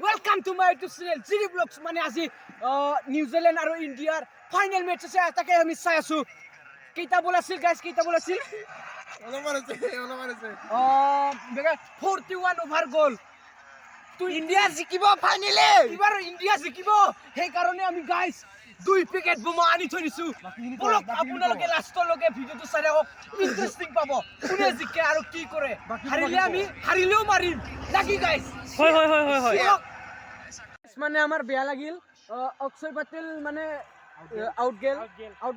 Welcome to my YouTube channel Ziri Vlogs মানে আজি New Zealand আৰু ইন্ডিয়াৰ ফাইনাল মেচ আছে তাকে আমি চাই আছো কেইটা বল আছিল গাইস কেইটা বল আছিল অলমান আছে 41 ওভাৰ গল তো ইন্ডিয়া জিকিব ফাইনালে এবাৰ ইন্ডিয়া জিকিব সেই কাৰণে আমি গাইস দুই পেকেট বোমা আনি থৈ দিছো বলক আপোনালোকে লাষ্টলৈকে ভিডিওটো চাই ৰাখক ইন্টাৰেষ্টিং পাব কোনে জিকে আৰু কি কৰে হাৰিলে আমি হাৰিলেও মাৰিম লাগি গাইস হয় মানে আমার বেয়া লাগিল অক্ষয় পাটিল মানে আউট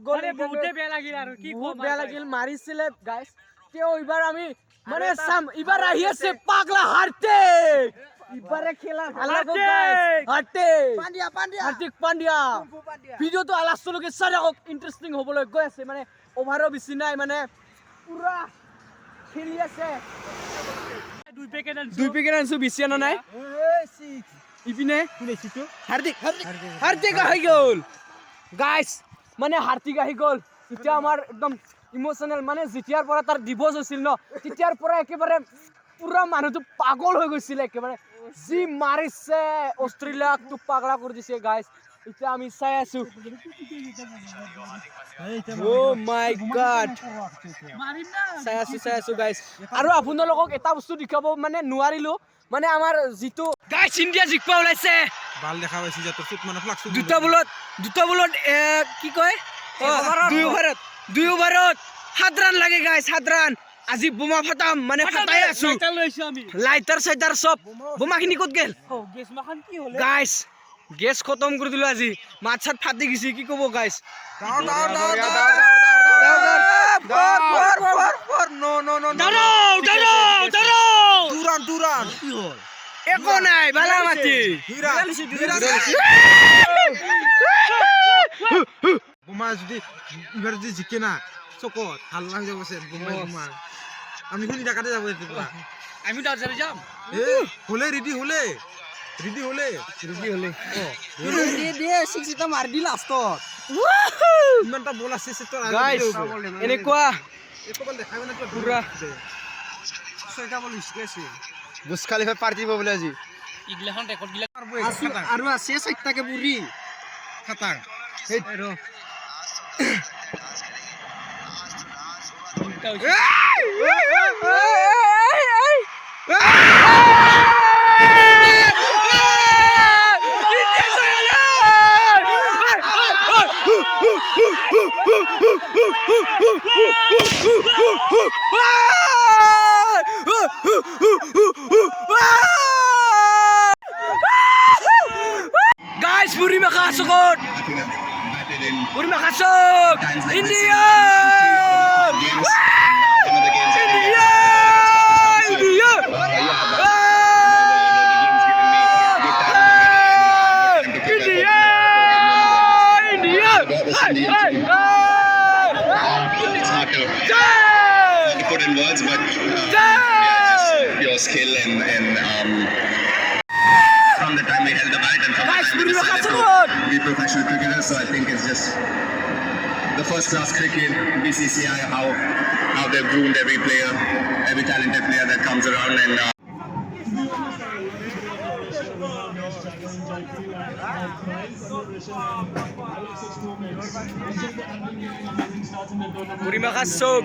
গল বহুতে বেয়া লাগিল আৰু কি কম বেয়া লাগিল মাৰিছিলে গাইস কেও এবাৰ আমি মানে সাম এবাৰ আহি আছে পাগলা হাৰতে এবাৰে খেলা ভালো গাইস হাৰ্দিক পান্ডিয়া ভিডিওটো লাষ্টলৈকে চাই ৰাখক ইন্টাৰেষ্টিং হ'বলৈ গৈ আছে মানে ওভাৰো বেছি নাই মানে পুৰা খেলি আছে দুই পেকেট আনছো বেছি আনা নাই ইপিনে হার্দিক আহি গল গাইস মানে হার্দিক আহি গল এটা আমার একদম ইমোশনাল মানে যেতিয়াৰ পৰা তাৰ ডিভোৰ্স হৈছিল ন তেতিয়াৰ পৰা একেবাৰে পুৰা মানুহটো পাগল হৈ গৈছিল একেবাৰে জি মাৰিছে অস্ট্ৰেলিয়াক তো পাগলা কৰি দিছে গাইস এটা আমি চাই আছো ও মাই গড চাই আছো গাইস আৰু আপোনালোকক এটা বস্তু দেখাব মানে নোৱাৰিলো মানে আমাৰ জিতু গাইস ইন্ডিয়া জিকপা ওলাইছে বাল দেখা পাইছি যে তোৰ চুট মানে ফ্লাক্স দুটা বলত কি কয় দুই ওভাৰত 7 রান লাগে গাইস 7 রান আজি বোমা ফাটাম মানে ফাটাই আছো লাইটার সাইটার সব বোমাখিনি কত গেল গেছ মাখান কি হলে গাইস গেছ খতম কৰি দিলো আজি মাছাত ফাটি গিছি কি কব গাইস দুৰান কি হল একো নাই ভালা মাটি বোমা যদি এবাৰ যদি জিকে না চকত ভাল লাগ যাব সে বোমা আমি কোন জায়গাতে যাব এটা আমি তো যাম হলে রেডি হলে দে সিক্সটা মার দি লাষ্টত ইমানটা বল আছে সে তো গাইস এনেকুৱা একবাৰ দেখাব না পুৰা ছয়টা বল ইস্কেছে বুস খালিফা পাৰ্টি বলে আজি ইগলাখন ৰেকৰ্ড গিলা আৰু আছে 4টাকে বুৰি খাতাং এই ৰ guys, Buri makasukot! Buri makasuk! India! It's hard to put in words, but your skill and from the time we held the bat and from Guys, the time we be professional cricketers, so I think it's just the first class cricket, BCCI, how they've groomed every player, every talented player that comes around and Buri makasuk!